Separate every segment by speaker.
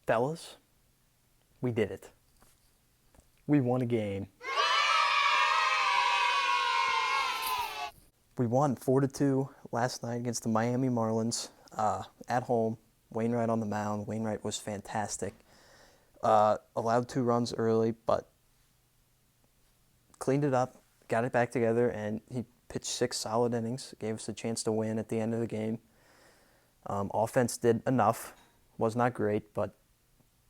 Speaker 1: Fellas, we did it. We won a game. We won 4-2 last night against the Miami Marlins at home. Wainwright on the mound. Wainwright was fantastic. Allowed 2 runs early, but cleaned it up, got it back together, and he pitched 6 solid innings. Gave us a chance to win at the end of the game. Offense did enough. Was not great, but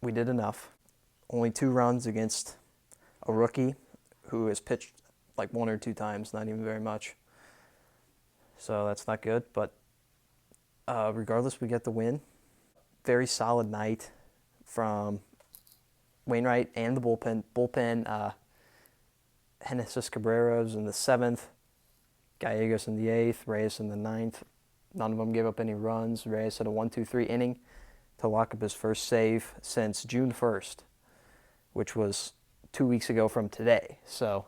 Speaker 1: we did enough. Only 2 runs against a rookie who has pitched like 1 or 2 times, not even very much. So that's not good, but regardless, we get the win. Very solid night from Wainwright and the bullpen. Genesis Cabreras in the 7th, Gallegos in the 8th, Reyes in the 9th. None of them gave up any runs. Reyes had a 1-2-3 inning to lock up his first save since June 1st, which was 2 weeks ago from today. So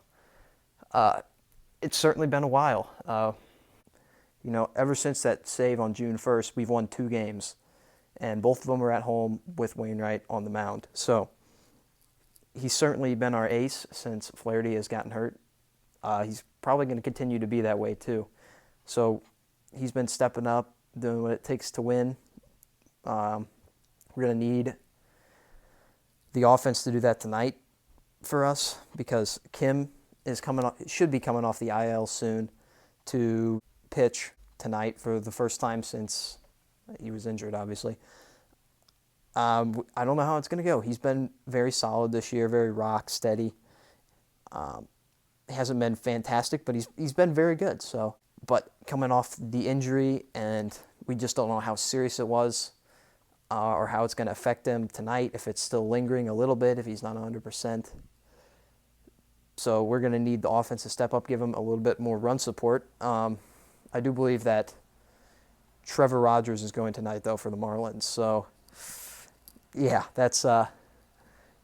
Speaker 1: it's certainly been a while. Ever since that save on June 1st, we've won 2 games, and both of them were at home with Wainwright on the mound. So he's certainly been our ace since Flaherty has gotten hurt. He's probably going to continue to be that way too. So he's been stepping up, doing what it takes to win. We're going to need the offense to do that tonight for us because Kim should be coming off the IL soon to pitch tonight for the first time since he was injured, obviously. I don't know how it's going to go. He's been very solid this year, very rock steady. He hasn't been fantastic, but he's been very good. So, but coming off the injury, and we just don't know how serious it was or how it's going to affect him tonight, if it's still lingering a little bit, if he's not 100%. So we're going to need the offense to step up, give him a little bit more run support. I do believe that Trevor Rogers is going tonight, though, for the Marlins. So, yeah,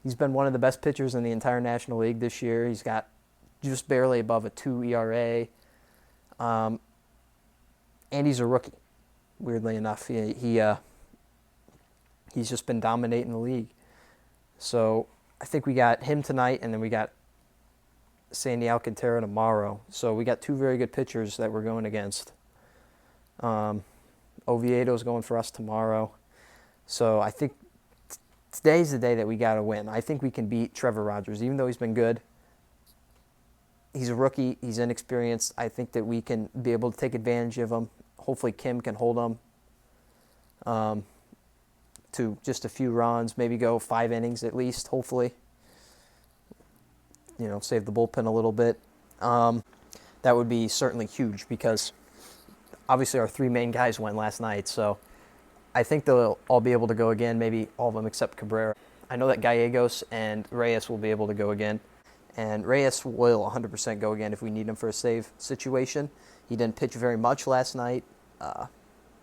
Speaker 1: he's been one of the best pitchers in the entire National League this year. He's got just barely above a 2 ERA. And he's a rookie, weirdly enough. He's just been dominating the league. So I think we got him tonight, and then we got Sandy Alcantara tomorrow. So we got 2 very good pitchers that we're going against. Oviedo's going for us tomorrow. So I think today's the day that we got to win. I think we can beat Trevor Rogers, even though he's been good. He's a rookie. He's inexperienced. I think that we can be able to take advantage of him. Hopefully Kim can hold him to just a few runs, maybe go 5 innings at least, hopefully. Save the bullpen a little bit. That would be certainly huge because obviously our 3 main guys went last night, so I think they'll all be able to go again, maybe all of them except Cabrera. I know that Gallegos and Reyes will be able to go again, and Reyes will 100% go again if we need him for a save situation. He didn't pitch very much last night,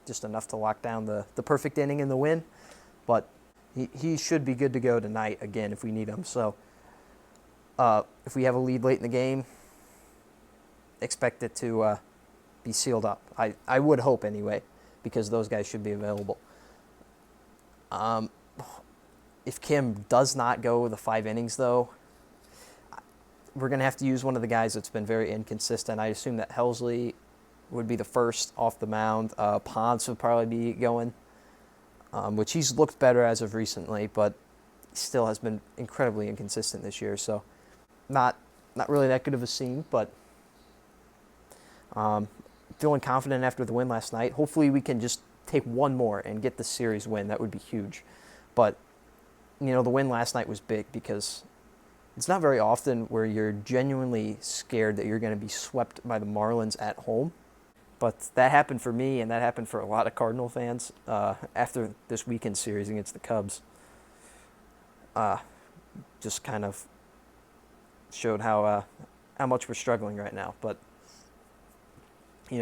Speaker 1: just enough to lock down the perfect inning in the win, but he should be good to go tonight again if we need him. So if we have a lead late in the game, expect it to be sealed up. I would hope anyway, because those guys should be available. If Kim does not go the 5 innings, though, we're going to have to use one of the guys that's been very inconsistent. I assume that Helsley would be the first off the mound. Ponce would probably be going, which he's looked better as of recently, but still has been incredibly inconsistent this year. So not really that good of a scene, but feeling confident after the win last night. Hopefully we can just take one more and get the series win. That would be huge. But, the win last night was big because it's not very often where you're genuinely scared that you're going to be swept by the Marlins at home. But that happened for me, and that happened for a lot of Cardinal fans after this weekend series against the Cubs. Just kind of showed how much we're struggling right now. But we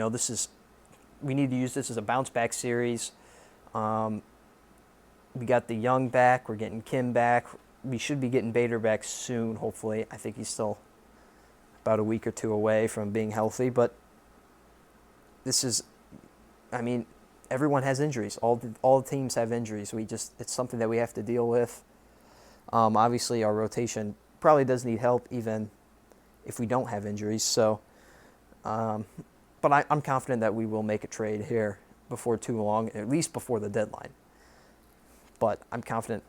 Speaker 1: need to use this as a bounce back series. We got the Young back. We're getting Kim back. We should be getting Bader back soon, hopefully. I think he's still about a week or 2 away from being healthy. But this is, everyone has injuries. All the teams have injuries. It's something that we have to deal with. Obviously, our rotation probably does need help, even if we don't have injuries. So, but I'm confident that we will make a trade here before too long, at least before the deadline. But I'm confident,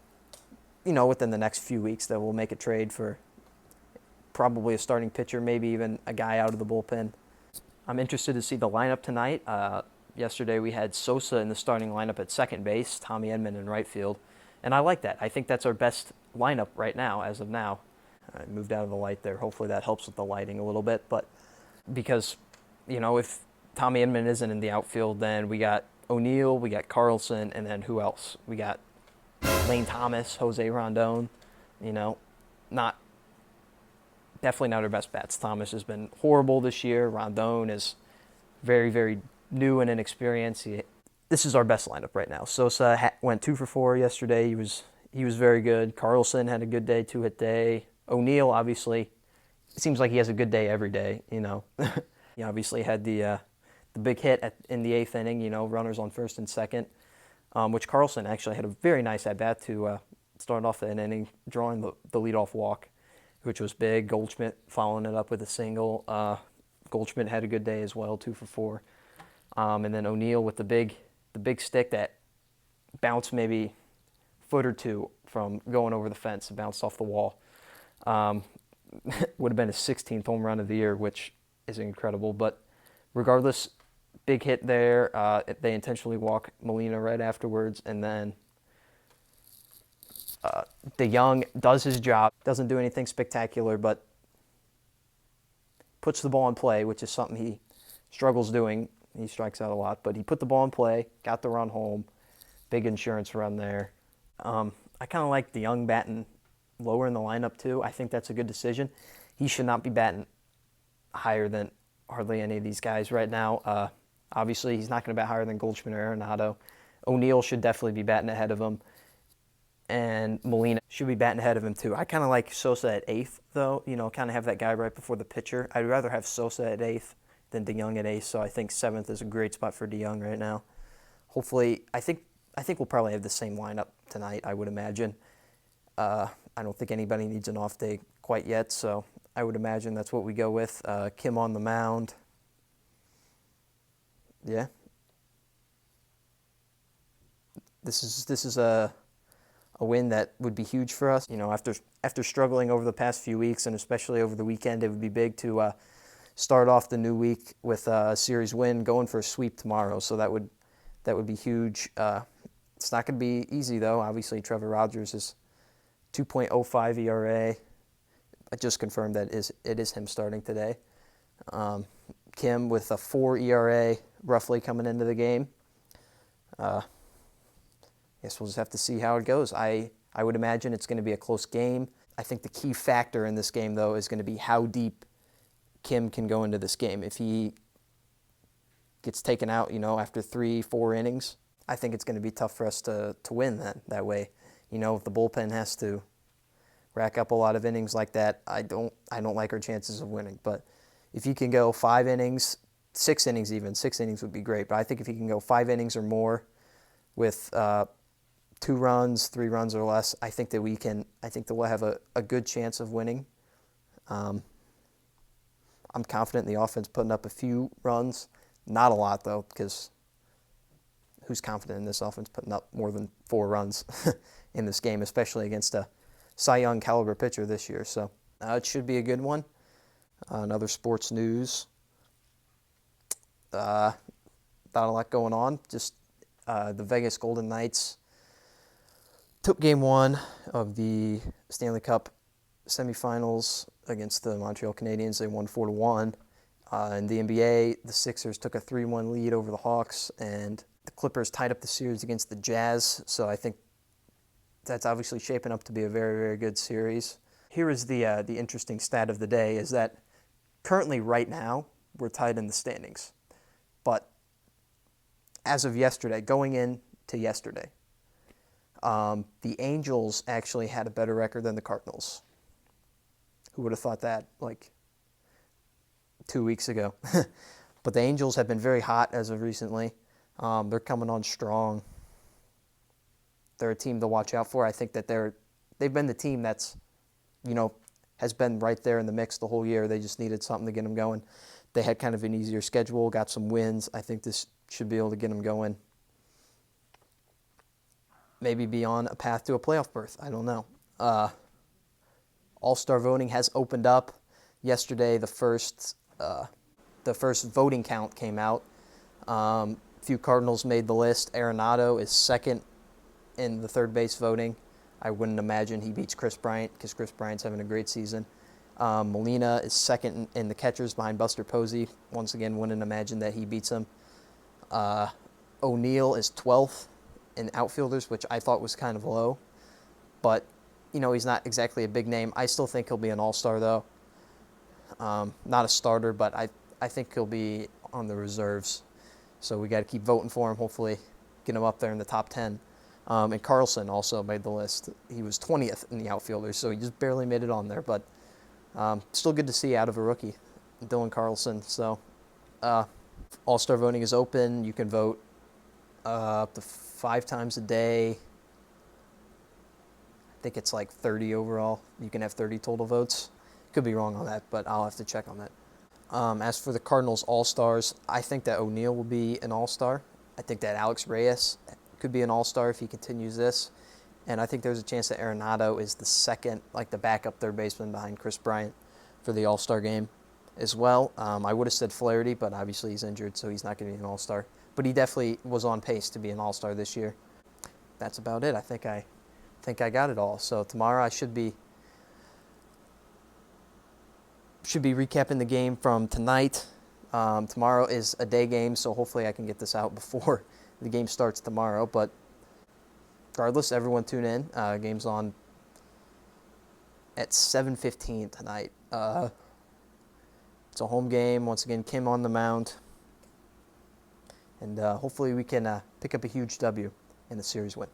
Speaker 1: within the next few weeks that we'll make a trade for probably a starting pitcher, maybe even a guy out of the bullpen. I'm interested to see the lineup tonight. Yesterday we had Sosa in the starting lineup at second base, Tommy Edman in right field, and I like that. I think that's our best lineup right now, as of now. I moved out of the light there. Hopefully that helps with the lighting a little bit, but because, if Tommy Edman isn't in the outfield, then we got O'Neill, we got Carlson, and then who else? We got Lane Thomas, Jose Rondon, not definitely not our best bats. Thomas has been horrible this year. Rondon is very, very new and inexperienced. This is our best lineup right now. Sosa went 2 for 4 yesterday. He was very good. Carlson had a good day, 2-hit day. O'Neill, obviously, it seems like he has a good day every day. He obviously had the big hit in the 8th inning. Runners on first and second, which Carlson actually had a very nice at bat to start off the inning, drawing the leadoff walk, which was big. Goldschmidt following it up with a single. Goldschmidt had a good day as well, 2 for 4. And then O'Neill with the big stick that bounced maybe a foot or two from going over the fence. It bounced off the wall. Would have been his 16th home run of the year, which is incredible. But regardless, big hit there. They intentionally walk Molina right afterwards, and then DeYoung does his job. Doesn't do anything spectacular, but puts the ball in play, which is something he struggles doing. He strikes out a lot, but he put the ball in play, got the run home. Big insurance run there. I kind of like DeYoung batting lower in the lineup too. I think that's a good decision. He should not be batting higher than hardly any of these guys right now. Obviously, he's not going to bat higher than Goldschmidt or Arenado. O'Neill should definitely be batting ahead of him. And Molina should be batting ahead of him too. I kind of like Sosa at 8th, though. Kind of have that guy right before the pitcher. I'd rather have Sosa at 8th than DeYoung at 8th, so I think 7th is a great spot for DeYoung right now. Hopefully, I think we'll probably have the same lineup tonight, I would imagine. I don't think anybody needs an off day quite yet, so I would imagine that's what we go with. Kim on the mound. Yeah. This is a win that would be huge for us. After struggling over the past few weeks, and especially over the weekend, it would be big to start off the new week with a series win, going for a sweep tomorrow. So that would be huge. It's not going to be easy, though. Obviously, Trevor Rogers is 2.05 ERA. I just confirmed that it is him starting today. Kim with a 4 ERA roughly coming into the game. Guess we'll just have to see how it goes. I would imagine it's going to be a close game. I think the key factor in this game, though, is going to be how deep Kim can go into this game. If he gets taken out, after 3-4 innings, I think it's going to be tough for us to win that way. If the bullpen has to rack up a lot of innings like that, I don't like our chances of winning. But if he can go 5 innings, 6 innings even, 6 innings would be great. But I think if he can go 5 innings or more with 2 runs, 3 runs or less, I think that we'll have a good chance of winning. I'm confident in the offense putting up a few runs. Not a lot, though, because who's confident in this offense putting up more than 4 runs in this game, especially against a Cy Young caliber pitcher this year. So it should be a good one. Another sports news. Not a lot going on. Just the Vegas Golden Knights took Game 1 of the Stanley Cup semifinals against the Montreal Canadiens. They won 4-1. In the NBA, the Sixers took a 3-1 lead over the Hawks, and the Clippers tied up the series against the Jazz. So I think that's obviously shaping up to be a very, very good series. Here is the interesting stat of the day, is that currently right now we're tied in the standings. But as of yesterday, going into yesterday, the Angels actually had a better record than the Cardinals. Who would have thought that, 2 weeks ago? But the Angels have been very hot as of recently. They're coming on strong. They're a team to watch out for. I think that they've been the team that's, has been right there in the mix the whole year. They just needed something to get them going. They had kind of an easier schedule, got some wins. I think this should be able to get them going. Maybe be on a path to a playoff berth. I don't know. All-Star voting has opened up. Yesterday, the first voting count came out. A few Cardinals made the list. Arenado is second in the third base voting. I wouldn't imagine he beats Chris Bryant because Chris Bryant's having a great season. Molina is second in the catchers behind Buster Posey. Once again, wouldn't imagine that he beats him. O'Neill is 12th in outfielders, which I thought was kind of low. But, he's not exactly a big name. I still think he'll be an all-star, though. Not a starter, but I think he'll be on the reserves. So we got to keep voting for him, hopefully get him up there in the top 10. And Carlson also made the list. He was 20th in the outfielders, so he just barely made it on there. But still good to see out of a rookie, Dylan Carlson. So all-star voting is open. You can vote up to 5 times a day. I think it's like 30 overall. You can have 30 total votes. Could be wrong on that, but I'll have to check on that. As for the Cardinals All-Stars, I think that O'Neill will be an All-Star. I think that Alex Reyes could be an All-Star if he continues this. And I think there's a chance that Arenado is the second, like the backup third baseman behind Chris Bryant for the All-Star game as well. I would have said Flaherty, but obviously he's injured, so he's not going to be an All-Star. But he definitely was on pace to be an All-Star this year. That's about it. I think I got it all. So tomorrow I should be recapping the game from tonight. Tomorrow is a day game, so hopefully I can get this out before the game starts tomorrow. But regardless, everyone tune in. Game's on at 7:15 tonight. It's a home game. Once again, Kim on the mound. And hopefully we can pick up a huge W in the series win.